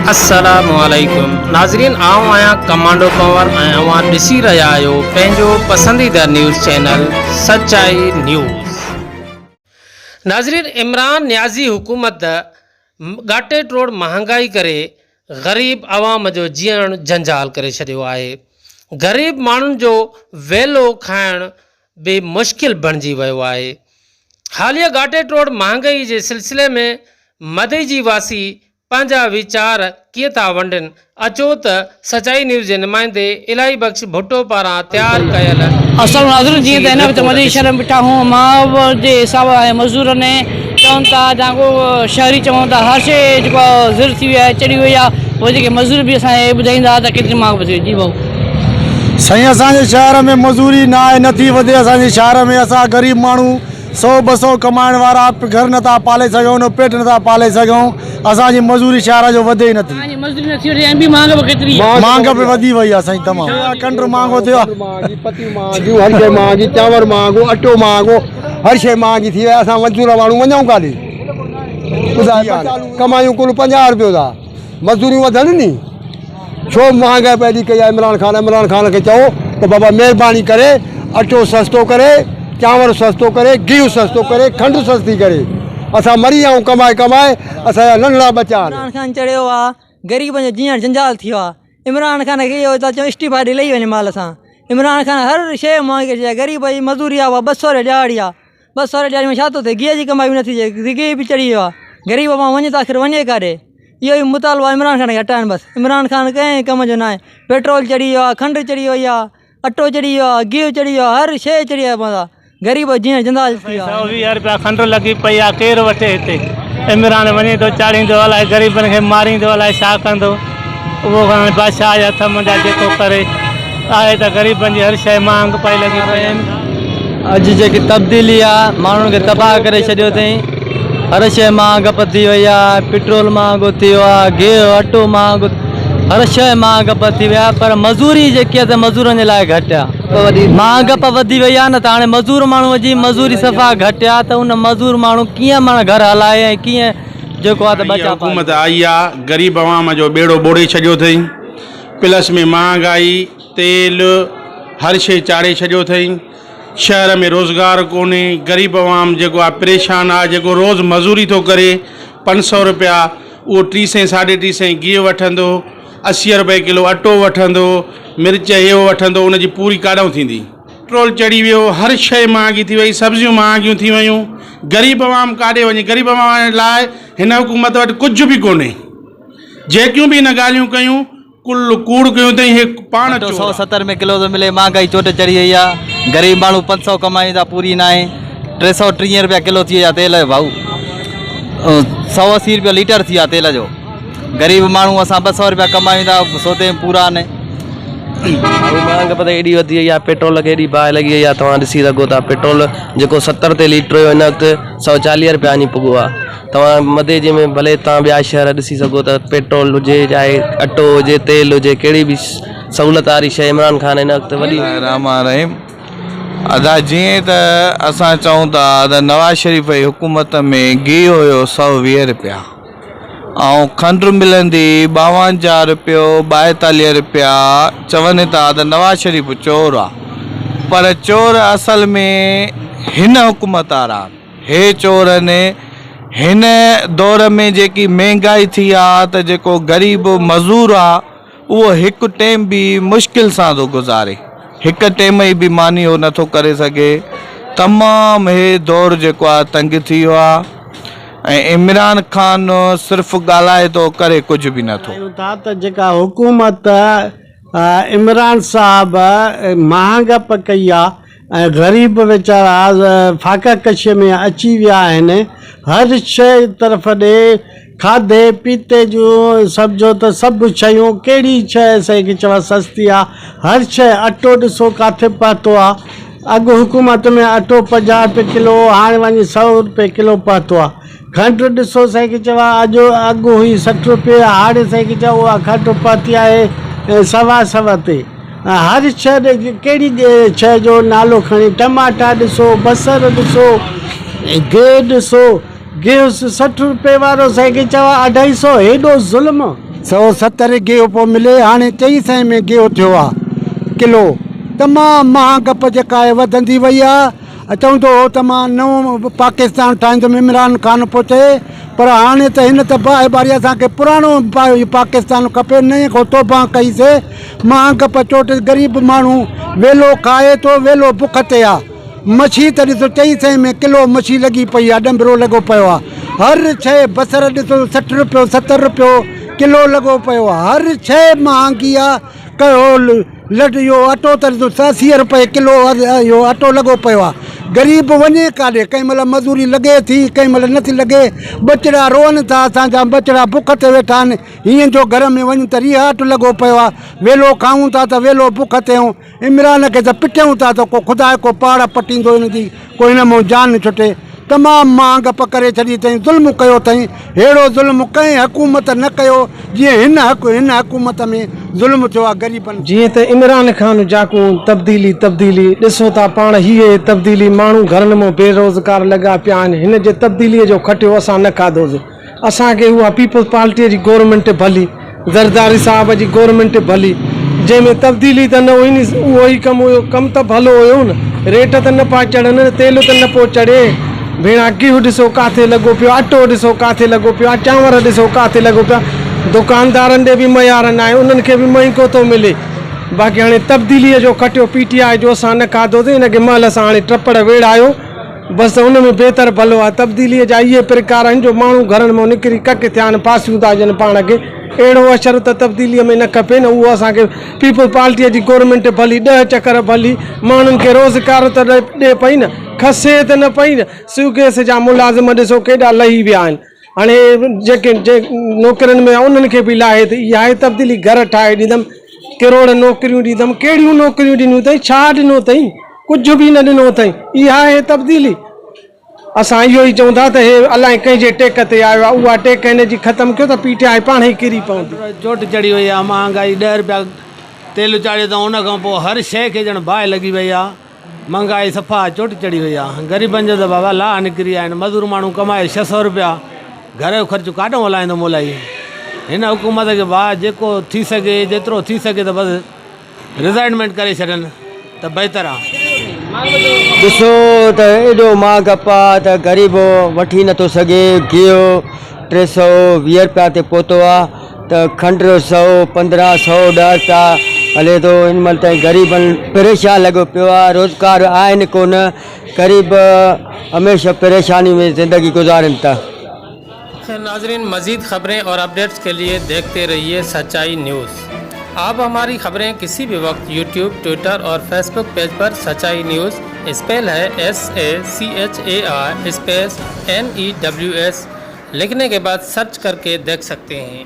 अस्सलामुअलैकुम नाज़रीन, आऊं आहियां कमांडो कंवर ऐं अवां ॾिसी रहिया आहियो पंहिंजो पसंदीदा न्यूज़ चैनल सचाई न्यूज़। नाज़रीन, इमरान न्याज़ी हुकूमत घाटे टोड़ महांगाई करे ग़रीब आवाम जो जीअण जंजाल करे छॾियो आहे। ग़रीब माण्हुनि जो वेलो खाइण बि मुश्किल बणिजी वियो आहे। हालिया घाटे टोड़ महांगाई जे सिलसिले में मदई जी वासी पंहिंजा वीचार कीअं था वंडनि, अचो त सचाई न्यूज़ जे नुमाइंदे इलाही बख़्श भुट्टो पारां तैयारु कयल असल नाज़रीन जीअं त हिन वक़्तु मदई शहर में बीठा हूं मां जे हिसाब ऐं मज़दूर ने चवनि था जाको शहरी चवनि था हर शइ जेको ज़र थी वई आहे, चढ़ी वई आहे। उहे जेके मज़दूर बि असांखे ॿुधाईंदा त केतिरी मांग वधी जी भाऊ साईं, असांजे शहर में मज़दूरी न आहे, नथी वधे। असांजे शहर में असां ग़रीब माण्हू 100-200 कमाइण वारा घर नथा पाले सघूं, पेट नथा पाले सघूं। असांजी मज़दूरी शहर जो वधे ई नथी। मांग बि वधी वई आहे साईं, तमामु कंडो महांगो थियो आहे। हर शइ महांगी, चांवर महांगो, अटो महांगो, हर शइ महांगी थी वई आहे। असां मज़दूर माण्हू वञूं काॾे? कमायूं कुल 50 रुपयो था, मज़दूरियूं वधनि नी। छो महांगाई पैदी कई आहे इमरान ख़ान खे चओ त बाबा महिरबानी करे अटो सस्तो करे, चांवर सस्तो करे, गिहु सस्तो करे, खंडु सस्ती करे। असां मरी आऊं कमाए असांजा नंढड़ा बच्चा। इमरान खान चढ़ियो आहे, ग़रीबनि जो जीअण जंजाल थियो आहे। इमरान खान खे इहो था चऊं इस्तीफ़ा ॾेई लही वञे माल सां। इमरान खान हर शइ महांगी चई, ग़रीब जी मज़दूरी आहे 200 ॾियारी आहे। 200 ॾियारी में छा थो थिए? गिह जी कमाई बि नथी थिए, गिह बि चढ़ी वियो आहे। ग़रीब मां वञे त आख़िर वञे काॾे? इहो ई मुतालबो आहे इमरान खान खे हटाइनि बसि। इमरान खान कंहिं कम जो न आहे। पेट्रोल चढ़ी वियो आहे, खंडु चढ़ी वई आहे, अटो चढ़ी वियो आहे, गिहु चढ़ी वियो आहे, हर शइ चढ़ी आहे। ग़रीब जीअं जंजाल थी वियो आहे। 120 रुपया खंडु लॻी पई आहे, केरु वठे हिते? इमरान वञे थो चाढ़ींदो, अलाए ग़रीबनि खे मारींदो, अलाए छा कंदो। उहो बादशाह जे हथ मंझां जेको करे आहे त ग़रीबनि जी हर शइ महांग पई लॻी पई आहिनि। अॼु जेकी तब्दीली आहे माण्हुनि खे तबाह करे छॾियो अथई। हर शइ महांग पती वई आहे, पेट्रोल महांगो थी वियो आहे, गिहु अटो महांगो, हर शइ महांग थी वई आहे। पर मज़दूरी जेकी आहे त मज़दूरनि जे लाइ घटि आहे। महांग वधी वई आहे न, त हाणे मज़दूर माण्हूअ जी मज़दूरी सफ़ा घटि आहे। त उन मज़दूर माण्हू कीअं माना घर हलाए ऐं कीअं जेको आहे त बचा। हुकूमत आई आहे, ग़रीब आवाम जो बेड़ो ॿोड़े छॾियो अथई। प्लस में महांगाई, तेल, हर शइ चाढ़े छॾियो अथई। शहर में रोज़गार कोन्हे, ग़रीब आवाम जेको आहे परेशान आहे। जेको रोज़ु मज़दूरी थो करे 500 रुपया, उहो 300-350 गिहु वठंदो, 80 रुपए किलो अटो वठंदो, मिर्च इहो वठंदो, उनजी पूरी काॾऊं थींदी। पेट्रोल चढ़ी वियो, हर शइ महांगी थी वई, सब्जियूं महांगियूं थी वियूं। ग़रीब आवाम काॾे वञे? ग़रीब आवाम लाइ हिन हुकूमत वटि कुझु बि कोन्हे। जेकियूं बि हिन ॻाल्हियूं कयूं कुल कूड़ कयूं अथई। हे पाण 170 में किलो थो मिले, महांगाई चोट चढ़ी वई आहे। ग़रीब माण्हू 500 कमाईंदा पूरी न आहे। 330 रुपया किलो थी विया तेल जो भाऊ, 180 रुपया लीटर थी विया तेल जो। ग़रीब माण्हू असां 200 रुपया कमाईंदा, सोते पूरा न। महांग पता एॾी वधी वई आहे, पेट्रोल खे एॾी बाहि लॻी वई आहे। तव्हां ॾिसी सघो था, पेट्रोल जेको 70 ते लीटर हुयो हिन वक़्तु 140 रुपया वञी पुॻो आहे। तव्हां मदे जे में भले तव्हां ॿिया शहर ॾिसी सघो था, पेट्रोल हुजे चाहे अटो हुजे, तेल हुजे, कहिड़ी बि सहूलियत वारी शइ इमरान खान हिन वक़्तु वॾी। अदा जीअं त असां चऊं था त नवाज़ शरीफ़ जी हुकूमत में गिहु हुयो 120 रुपया ऐं खंडु मिलंदी 52 रुपयो, 42 रुपया। चवनि था त नवाज़ शरीफ़ चोर आहे, पर चोर असल में हिन हुकूमत वारा। हे चोरनि हिन दौर में जेकी महांगाई थी आहे त जेको ग़रीब मज़दूर आहे उहो हिकु टाइम बि मुश्किल सां थो गुज़ारे, हिकु टाइम जी बि मानी उहो नथो करे सघे। तमामु हे दौर जेको आहे तंग थी वियो आहे ऐं इमरान खान सिर्फ़ु ॻाल्हाए थो, करे कुझु बि नथो। त जेका हुकूमत इमरान साहब महांगप कई आहे ऐं ग़रीब वीचारा फाका कश में अची विया आहिनि। हर शइ तरफ़ ॾे, खाधे पीते जूं सम्झो त सभु शयूं, कहिड़ी शइ असांखे चवां सस्ती आहे। हर शइ, अटो ॾिसो किथे पहुतो आहे। अॻु हुकूमत में अटो 50 रुपए किलो, हाणे वञी 100 रुपए किलो पहुतो आहे। खंडु ॾिसो असांखे चवां अॻु हुई 60 रुपए, हाणे असांखे चवां उहा खंडु पहुती आहे 125 ते। हर शइ, कहिड़ी शइ जो नालो खणी, टमाटा ॾिसो, बसर ॾिसो, गिहु ॾिसो। गिहु 60 रुपए वारो असांखे चवां 250। हेॾो ज़ुल्म 170 गेहूं पियो मिले, हाणे 2400 में गेहूं थियो आहे किलो। तमामु महांगप जेका आहे वधंदी वई आहे। चवंदो हो त मां नओं पाकिस्तान ठाहींदुमि, इमरान ख़ान पियो चए, पर हाणे त हिन त बाए बारी असांखे पुराणो पाकिस्तान खपे, नए खां तौबा कईसीं। महांगप चोट ग़रीब माण्हू वेलो खाए थो, वेलो बुख ते आहे। मच्छी त ॾिसो 2400 में किलो मच्छी लॻी पई आहे, ॾंबरो लॻो पियो आहे। हर शइ बसर ॾिसो 60 रुपयो 70 रुपयो किलो लॻो पियो आहे। हर शइ महांगी आहे। कयो लॾ इहो अटो त ॾिसो 80 रुपए किलो इहो अटो लॻो पियो आहे। ग़रीब वञे काॾे, कंहिं महिल मज़ूरी लॻे थी, कंहिं महिल नथी लॻे। बचड़ा रोअनि था, असांजा बचड़ा बुख ते वेठा आहिनि। हीअं जो घर में वञ त रिहाट लॻो पियो आहे। वेलो खाऊं था त वेलो बुख ते आहियूं। इमरान खे त पिटियूं था त को ख़ुदा को पहाड़ पटींदो हिन जी, को हिन मां जान छुटे। तमामु महांगप करे छॾी अथई, ज़ुल्म कयो अथई। अहिड़ो ज़ुल्म कंहिं हुकूमत न कयो जीअं हिन हुकूमत में ज़ुल्म थियो आहे ग़रीबनि। जीअं त इमरान ख़ान जाकू तब्दीली ॾिसो था पाण, हीअ तब्दीली माण्हू घरनि में बेरोज़गार लॻा पिया आहिनि। हिन जे तब्दीलीअ जो खटियो असां न खाधोसीं। असांखे उहा पीपल्स पार्टीअ जी गवर्नमेंट भली, ज़रदारी साहब जी गवर्नमेंट भली, जंहिंमें तब्दीली त न हुई नी, उहो ई कमु हुयो। कमु त भलो हुयो न, रेट त न पिया चढ़नि, तेल त न पियो चढ़े। भेण गिहु ॾिसो किथे लॻो पियो, अटो ॾिसो किथे लॻो पियो आहे, चांवर ॾिसो किथे लॻो पियो आहे। दुकानदारनि ॾे बि मयार न आहे, उन्हनि खे बि महांगो थो मिले। बाक़ी हाणे तब्दीलीअ जो खटियो PTI जो असां न खाधोसीं। हिनखे महिल असां हाणे टपड़ वेड़ायो, बसि हुन में बहितर भलो आहे। तब्दीलीअ जा इहे प्रकार आहिनि जो माण्हू घरनि मां निकिरी कक थिया आहिनि, फासियूं था ॾियनि पाण खे। अहिड़ो असरु त तब्दीलीअ में न खपे न। उहो असांखे पीपल्स पार्टीअ जी गवर्नमेंट भली, 10 चकर भली, माण्हुनि खे रोज़गार त ॾे पई न, खसे त न पई न। सुगेस जा मुलाज़िम ॾिसो केॾा लही विया आहिनि। हाणे जेके नौकरियुनि में उन्हनि खे बि लाहे त इहा आहे तब्दीली। घर ठाहे ॾींदमि, किरोड़ नौकरियूं ॾींदमि। कहिड़ियूं नौकरियूं ॾिनियूं अथई? छा ॾिनो अथई? कुझु बि न ॾिनो अथई। इहा आहे तब्दीली। असां इहो ई चऊं था त हे अलाए कंहिंजे टेक ते आयो आहे। उहा टेक हिन जी ख़तमु कयो त PTI पाण ई किरी पवंदी। चोट चढ़ी वई आहे, महांगाई 10 रुपया तेल चाढ़ियो अथऊं। उन खां पोइ हर शइ खे ॼण बाहि लॻी वई आहे। महांगाई सफ़ा चोट चढ़ी वई आहे। ग़रीबनि जो त बाबा लाह निकिरी विया आहिनि। मज़ूर माण्हू कमाए 600 रुपया, घर जो ख़र्चु काॾों हलाईंदो मोलाई। हिन हुकूमत खे भाउ जेको थी सघे, जेतिरो थी सघे त बसि रिज़ाइनमेंट करे छॾनि त बहितर आहे। ॾिसो त एॾो महांगप आहे त ग़रीब वठी नथो सघे। गिहु 320 रुपया ते पहुतो आहे, त खंडु 100, 1500, 10 रुपया हले थो। इन महिल ताईं ग़रीबनि परेशान लॻो पियो आहे। रोज़गार आहिनि कोन, ग़रीब हमेशह परेशानी में ज़िंदगी गुज़ारनि था। नाजरीन, मज़ीद खबरें और अपडेट्स के लिए देखते रहिए सच्चाई न्यूज़। आप हमारी खबरें किसी भी वक्त YouTube, ट्विटर और फेसबुक पेज पर सच्चाई न्यूज़, स्पेल है SACHAI स्पेस NEWS लिखने के बाद सर्च करके देख सकते हैं।